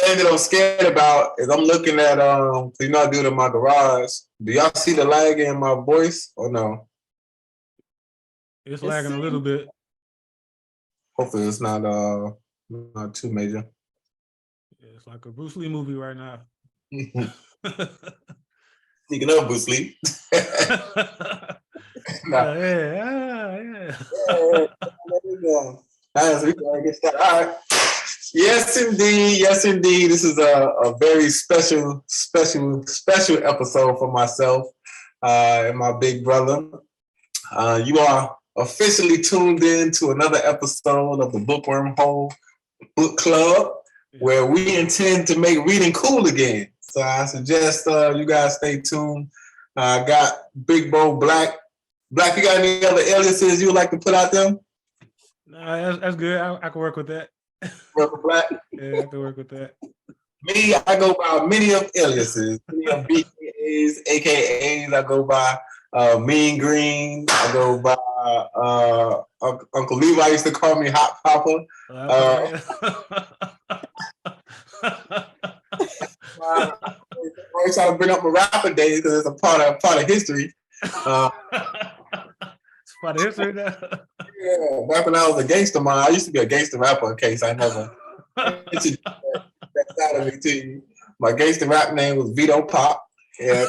thing that I'm scared about is I'm looking at you know I do it in my garage. Do y'all see the lag in my voice or no? It's lagging a little bit. Hopefully it's not too major. Yeah, it's like a Bruce Lee movie right now. Speaking of Bruce Lee. Yeah. Nice, we gotta get started. All right. Yes, indeed. This is a very special episode for myself and my big brother. You are officially tuned in to another episode of the Bookworm Hole Book Club, where we intend to make reading cool again. So I suggest you guys stay tuned. I got Big Bo Black. Black, you got any other aliases you would like to put out there? Nah, that's good. I can work with that. Work with Black? Yeah, I can work with that. Me, I go by many of aliases, many of BKAs, AKAs. I go by Mean Green. I go by Uncle Levi used to call me Hot Papa. I try to bring up my rapper days because it's a part of history. It's part of history now. Yeah, back when I was a gangster man, I used to be a gangster rapper in case I never introduced that side of me to you. My gangster rap name was Vito Pop. Yeah.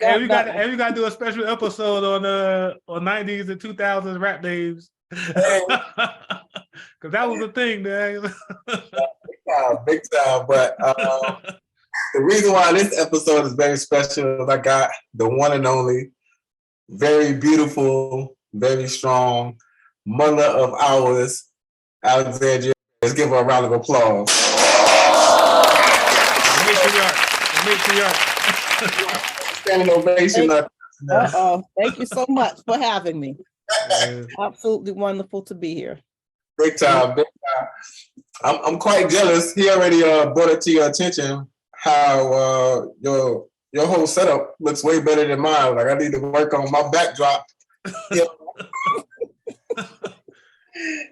And we got to do a special episode on 90s and 2000s rap names. Because that was the thing, man. Big time. But the reason why this episode is very special is I got the one and only, very beautiful, very strong mother of ours, Alexandria. Let's give her a round of applause. Standing ovation. Thank you so much for having me. Absolutely wonderful to be here. Big time. I'm quite jealous. He already brought it to your attention how your whole setup looks way better than mine. Like I need to work on my backdrop.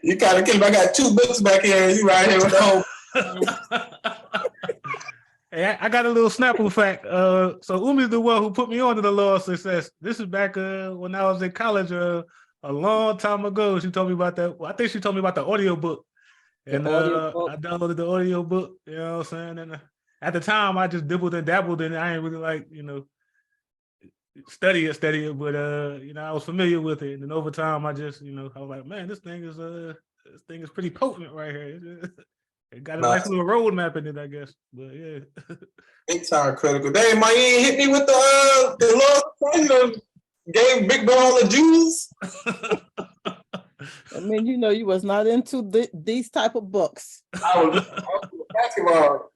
You kind of kidding. I got 2 books back here, and you right here with the whole. Hey, I got a little Snapple fact. So Umi's the one who put me on to the Law of Success. This is back when I was in college a long time ago. She told me about that. Well, I think she told me about the audio book. And I downloaded the audio book, you know what I'm saying? And at the time, I just dibbled and dabbled in it. I ain't really like, study it, but I was familiar with it. And then over time, I just, I was like, man, this thing is pretty potent right here. It got a nice little roadmap in it, I guess. But yeah. Big time critical. Damn, my ain't hit me with the Lord gave Big Ball the Jews. I mean, you was not into these type of books. I was basketball.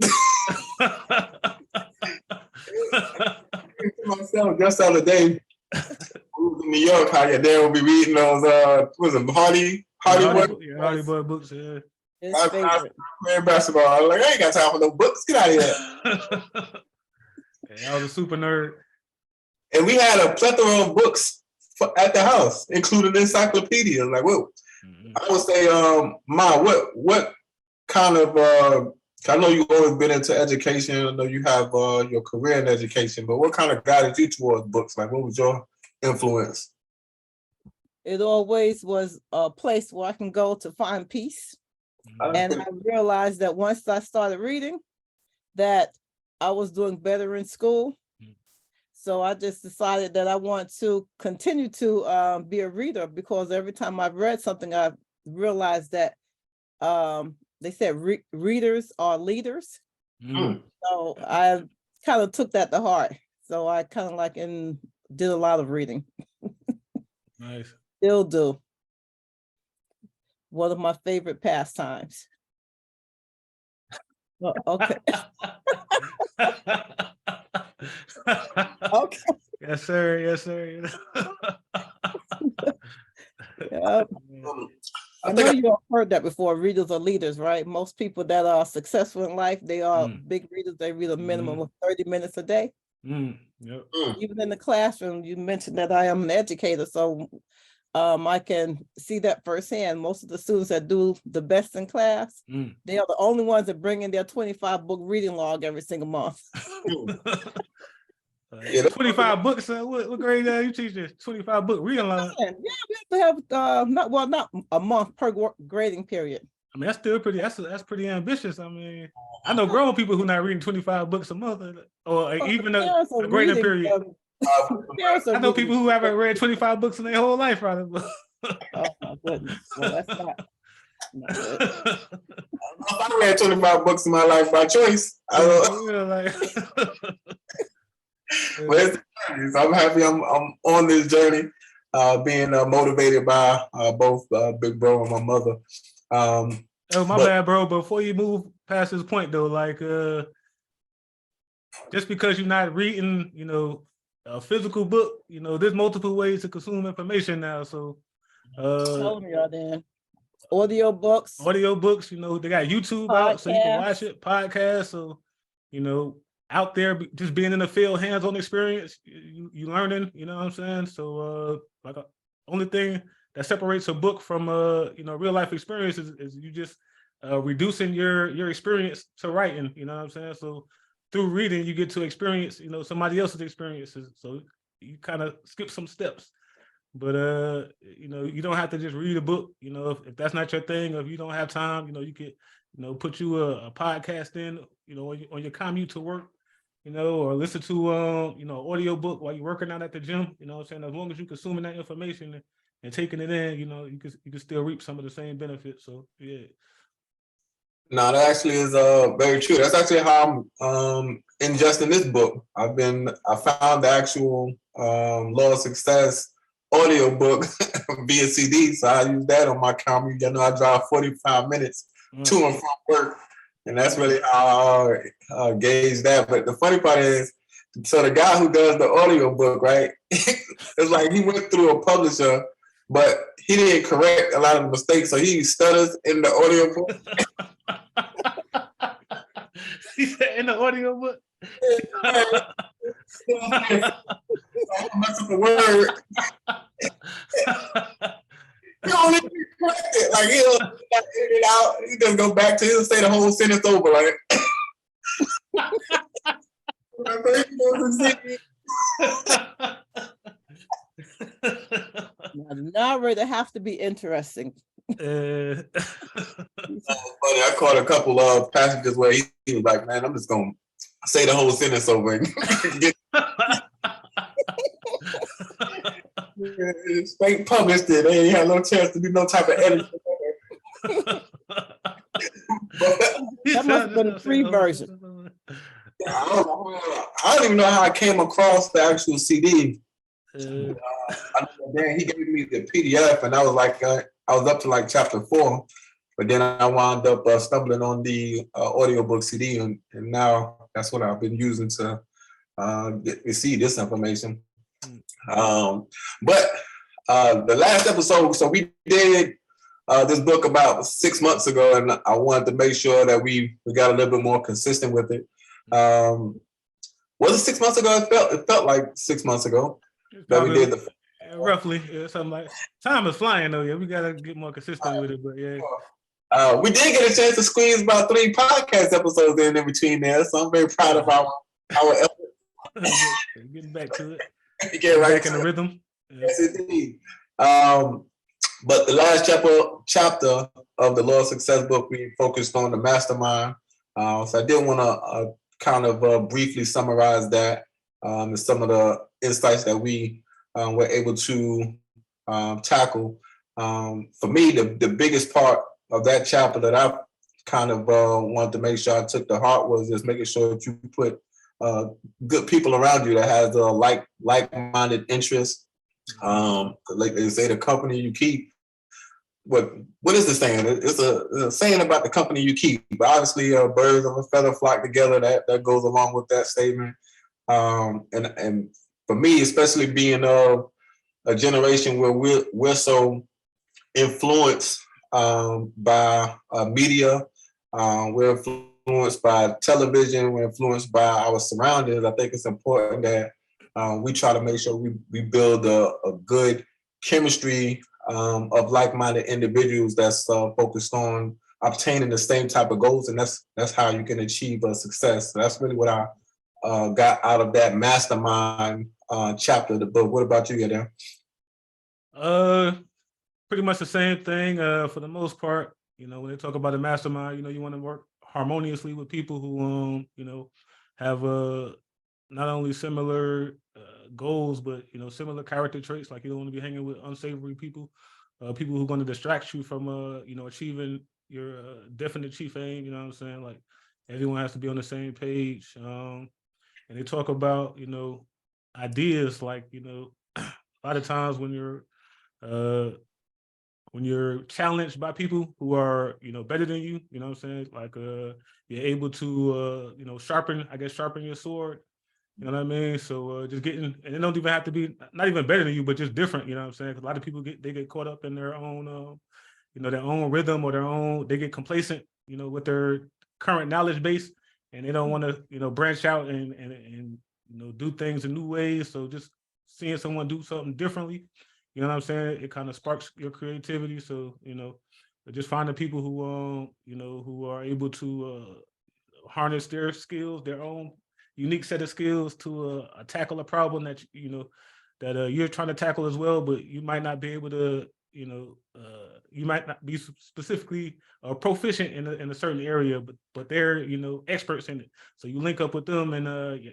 Myself just the other day, I was in New York. How your dad would be reading those Hardy Boy books. Yeah. I playing basketball. I was like, I ain't got time for no books. Get out of here. I was a super nerd. And we had a plethora of books at the house, including encyclopedias. Like, whoa. Mm-hmm. I would say, Ma, what kind of I know you've always been into education. I know you have your career in education, but what kind of guided you towards books? Like, what was your influence? It always was a place where I can go to find peace. Mm-hmm. And I realized that once I started reading, that I was doing better in school. Mm-hmm. So I just decided that I want to continue to be a reader, because every time I've read something, I've realized that they said readers are leaders. Mm. So I kind of took that to heart. So I kind of did a lot of reading. Nice. Still do. One of my favorite pastimes. Oh, okay. Okay. Yes, sir. Yes, sir. Yep. I know you all heard that before. Readers are leaders, right? Most people that are successful in life, they are big readers. They read a minimum of 30 minutes a day. Yep. Even in the classroom, you mentioned that I am an educator. So I can see that firsthand. Most of the students that do the best in class, they are the only ones that bring in their 25 book reading log every single month. 25 books. What grade you teach this? 25 book reading log. Yeah, we have to have not a month per grading period. I mean, that's still pretty. That's pretty ambitious. I mean, I know grown people who not reading 25 books a month, or even a grading period. I know people who haven't read 25 books in their whole life, probably. Oh my goodness! Well, that's not good. I read 25 books in my life by choice. But it's the journey. So I'm happy I'm on this journey, being motivated by both Big Bro and my mother. Oh, my bad, bro. Before you move past this point, though, like just because you're not reading, a physical book, there's multiple ways to consume information now. So, tell me y'all then. Audio books, they got YouTube out, so you can watch it. Podcasts, so out there, just being in the field, hands-on experience, you learning. You know what I'm saying? So, only thing that separates a book from real life experience is you just reducing your experience to writing. You know what I'm saying? So through reading, you get to experience somebody else's experiences. So you kind of skip some steps. But you don't have to just read a book. If that's not your thing, or if you don't have time, you could put you a podcast in, on your commute to work, or listen to audio book while you're working out at the gym. You know what I'm saying? As long as you're consuming that information and taking it in, you can still reap some of the same benefits. So yeah. No, that actually is very true. That's actually how I'm ingesting this book. I found the actual Law of Success audio book via CD, so I use that on my commute. I drive 45 minutes to and from work, and that's really how I gauge that. But the funny part is, so the guy who does the audio book, right? It's like he went through a publisher, but he didn't correct a lot of the mistakes, so he stutters in the audio book. He said in the audio book. Mess up a word. He don't even correct it. Like he'll edit it out. He just go back to he'll say the whole sentence over. Like now, the narrator have to be interesting. Funny, I caught a couple of passages where he was like, "Man, I'm just gonna say the whole sentence over." Straight published it. They ain't had no chance to do no type of editing. That must have been a free version. I don't even know how I came across the actual CD. Then he gave me the PDF, and I was like, I was up to like chapter 4, but then I wound up stumbling on the audiobook CD, and now that's what I've been using to see this information. But the last episode, so we did this book about 6 months ago, and I wanted to make sure that we got a little bit more consistent with it. Was it 6 months ago? It felt like 6 months ago that we did the roughly, something like. Time is flying though. Yeah, we gotta get more consistent with it. But yeah, we did get a chance to squeeze about 3 podcast episodes in between there, so I'm very proud of our effort. Getting back to it. Get right back in the rhythm. Yes, indeed. But the last chapter of the Law of Success book, we focused on the mastermind. So I did want to kind of briefly summarize that and some of the insights that we were able to tackle. For me, the biggest part of that chapter that I kind of wanted to make sure I took to heart was just making sure that you put good people around you that has like-minded interests. Like they say, the company you keep. What is the saying? It's a saying about the company you keep. But obviously, birds of a feather flock together. That goes along with that statement. And for me, especially being of a generation where we're so influenced by media, we're influenced by television, we're influenced by our surroundings. I think it's important that we try to make sure we build a good chemistry of like-minded individuals that's focused on obtaining the same type of goals, and that's how you can achieve a success. So that's really what I got out of that mastermind chapter of the book. What about you, Adam? Pretty much the same thing for the most part. You know, when they talk about a mastermind, you know, you want to work harmoniously with people who, you know, have not only similar goals, but, you know, similar character traits. Like you don't want to be hanging with unsavory people, people who are going to distract you from, you know, achieving your definite chief aim. You know what I'm saying? Like everyone has to be on the same page. And they talk about, you know, ideas like, you know, a lot of times when you're challenged by people who are, you know, better than you, you know what I'm saying? Like you're able to, you know, sharpen your sword. You know what I mean? So just getting, and it don't even have to be not even better than you, but just different. You know what I'm saying? 'Cause a lot of people get caught up in their own, you know, their own rhythm or they get complacent, you know, with their current knowledge base, and they don't want to, you know, branch out and you know, do things in new ways. So just seeing someone do something differently, you know what I'm saying? It kind of sparks your creativity. So, you know, just finding people who, you know, who are able to harness their skills, their own unique set of skills to tackle a problem that, you know, that you're trying to tackle as well, but you might not be able to, you know, you might not be specifically proficient in a certain area, but they're, you know, experts in it. So you link up with them and,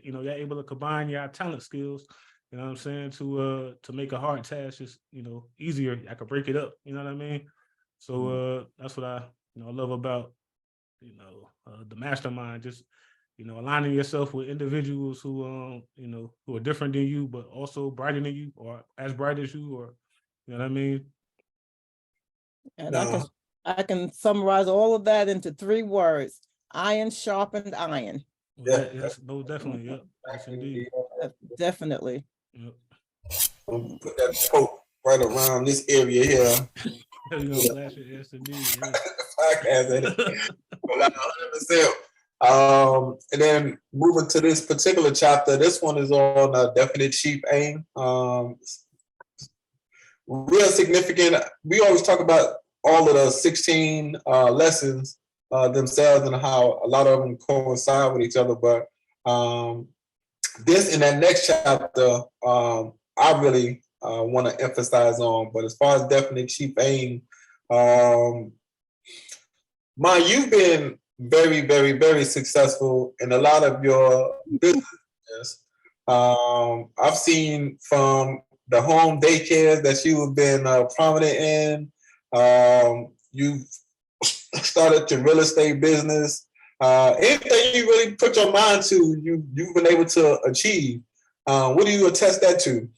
you know, you're able to combine your talent skills, you know what I'm saying, to make a hard task just, you know, easier. I could break it up, you know what I mean? So that's what I, you know, love about, you know, the mastermind, just, you know, aligning yourself with individuals who, you know, who are different than you, but also brighter than you or as bright as you, or, you know what I mean? And No. I can summarize all of that into 3 words: iron sharpened iron. Yeah, yes, no, definitely, yep, yes, indeed. Definitely. Yep. Put that quote right around this area here. You know, flash it, yes, indeed. Yeah. Podcast at it. 100%. And then moving to this particular chapter, this one is on definite chief aim. Real significant. We always talk about all of the 16 lessons themselves and how a lot of them coincide with each other. But this in that next chapter, I really want to emphasize on. But as far as definite chief aim, you've been very, very, very successful in a lot of your businesses. I've seen from the home daycares that you have been prominent in. You've started your real estate business. Anything you really put your mind to, you've been able to achieve. What do you attest that to?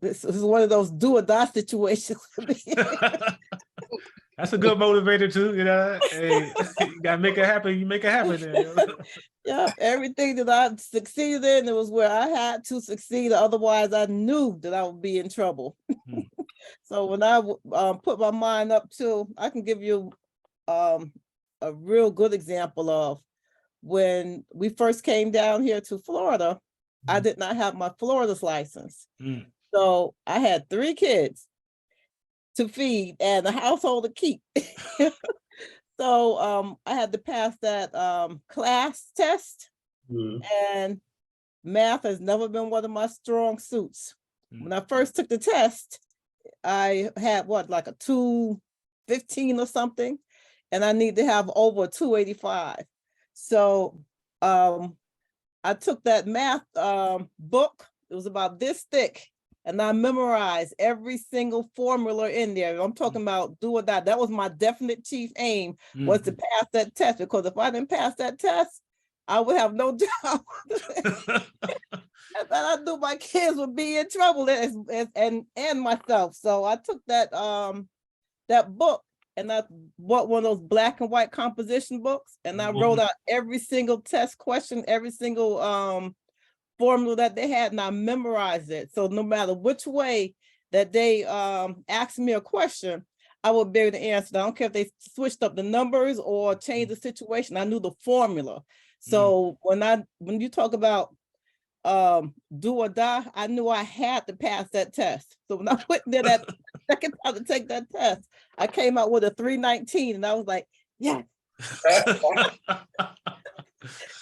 This is one of those do or die situations. That's a good motivator too, you know. Hey, you gotta make it happen. You make it happen. Then, you know? Yeah, everything that I succeeded in, it was where I had to succeed. Otherwise, I knew that I would be in trouble. So when I put my mind up to, I can give you a real good example of when we first came down here to Florida. I did not have my Florida's license. So I had 3 kids to feed and a household to keep. So I had to pass that class test, and math has never been one of my strong suits. When I first took the test, I had like a 215 or something, and I need to have over 285. So I took that math book. It was about this thick, and I memorized every single formula in there. I'm talking about do or die. That was my definite chief aim, was to pass that test, because if I didn't pass that test, I would have no job. And I knew my kids would be in trouble and myself. So I took that book, and I bought one of those black and white composition books, and I wrote out every single test question, every single formula that they had, and I memorized it. So no matter which way that they asked me a question, I would be able to answer. I don't care if they switched up the numbers or changed the situation. I knew the formula. So when you talk about do or die, I knew I had to pass that test. So when I went there that second time to take that test, I came out with a 319, and I was like, yeah.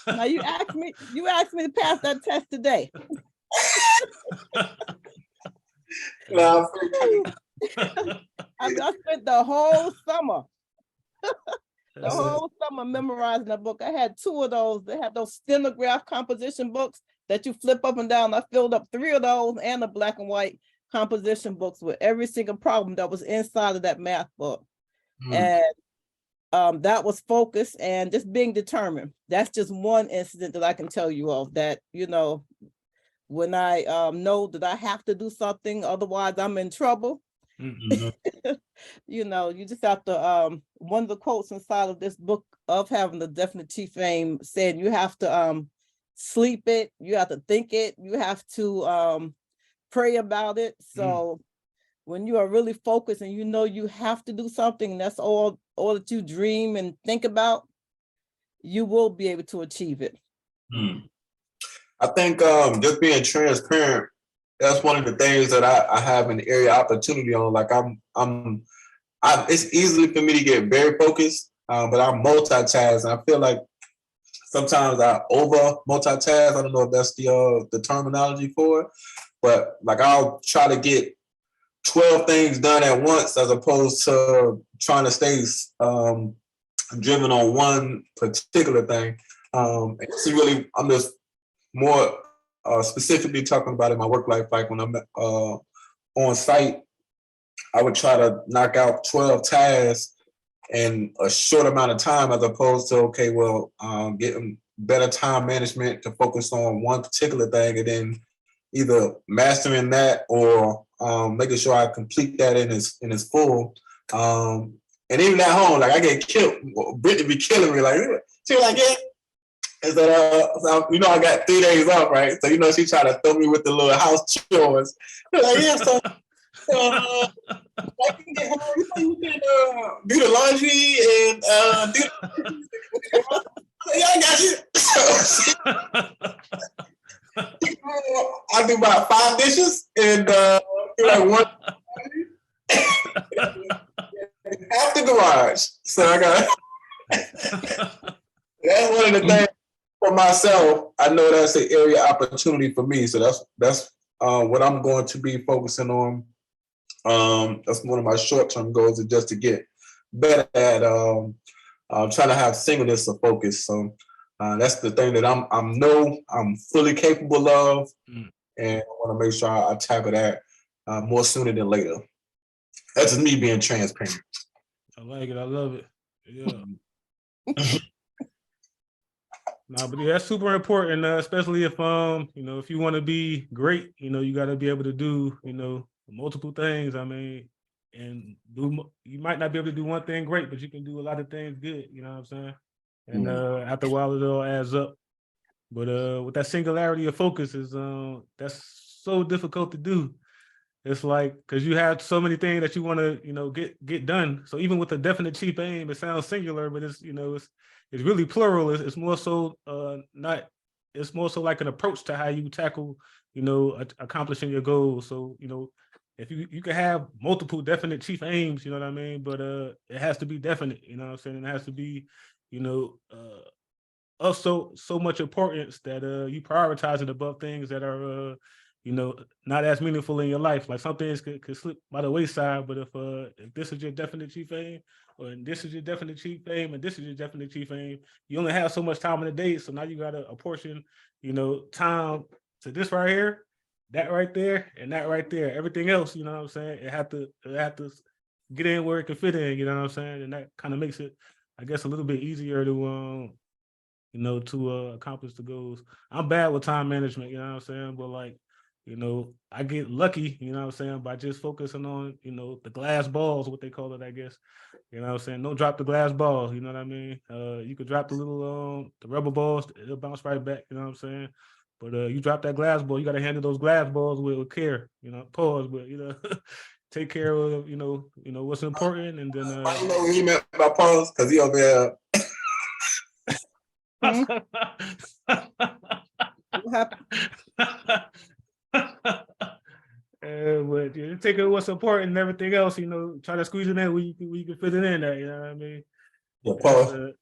Now you asked me to pass that test today. No, I spent the whole summer. The whole summer memorizing that book. I had 2 of those. They had those stenograph composition books that you flip up and down. I filled up 3 of those and the black and white composition books with every single problem that was inside of that math book. And that was focus and just being determined. That's just one incident that I can tell you of that, you know, when I know that I have to do something, otherwise I'm in trouble. You know, you just have to, one of the quotes inside of this book of having the definite chief aim said you have to sleep it, you have to think it, you have to pray about it. So when you are really focused and you know you have to do something, and that's all that you dream and think about, you will be able to achieve it. I think just being transparent, that's one of the things that I have an area of opportunity on. Like it's easily for me to get very focused, but I'm multitask. And I feel like sometimes I over multitask. I don't know if that's the terminology for it, but like I'll try to get 12 things done at once as opposed to trying to stay driven on one particular thing. It's really, I'm just more specifically talking about in my work life, like when I'm on site, I would try to knock out 12 tasks in a short amount of time as opposed to, okay, well, getting better time management to focus on one particular thing and then either mastering that or making sure I complete that in its full. And even at home, like I get killed. Brittany be killing me. Like she was like, yeah. And so, you know, I got 3 days off, right? So you know, she tried to throw me with the little house chores. Like, yeah, so I can get home. You can do the laundry and do. Yeah, I got you. I do about 5 dishes and do like one. Half the garage. So I got. That's one of the things for myself. I know that's an area of opportunity for me. So that's what I'm going to be focusing on. That's one of my short-term goals, is just to get better at trying to have singleness of focus. So that's the thing that I'm fully capable of, and I want to make sure I tackle that more sooner than later. That's just me being transparent. I like it. I love it. Yeah. No, but yeah, that's super important, especially if you know, if you want to be great, you know, you got to be able to do, you know, multiple things. I mean, and you might not be able to do one thing great, but you can do a lot of things good. You know what I'm saying? And after a while, it all adds up. But with that singularity of focus is that's so difficult to do. It's like, because you have so many things that you want to, you know, get done. So even with a definite chief aim, it sounds singular, but it's, you know, it's really plural. It's more so it's more so like an approach to how you tackle, you know, accomplishing your goals. So, you know, if you can have multiple definite chief aims, you know what I mean? But it has to be definite, you know what I'm saying? It has to be, you know, of so much importance that you prioritize it above things that are you know, not as meaningful in your life. Like some things could slip by the wayside, but if this is your definite chief aim, or this is your definite chief aim, and this is your definite chief aim, you only have so much time in the day. So now you got to apportion, you know, time to this right here, that right there, and that right there. Everything else, you know what I'm saying? It have to get in where it can fit in, you know what I'm saying? And that kind of makes it, I guess, a little bit easier to you know, to accomplish the goals. I'm bad with time management, you know what I'm saying? But like, you know, I get lucky, you know what I'm saying, by just focusing on, you know, the glass balls, what they call it, I guess. You know what I'm saying? Don't drop the glass balls, you know what I mean? You could drop the little the rubber balls, it'll bounce right back, you know what I'm saying? But you drop that glass ball, you gotta handle those glass balls with care, you know, pause, but you know, take care of, you know what's important, and then I don't know what he meant by pause, because he over there. What happened? But yeah, take it what's important and everything else, try to squeeze it in where you can fit it in there, you know what I mean? Yeah, Paul.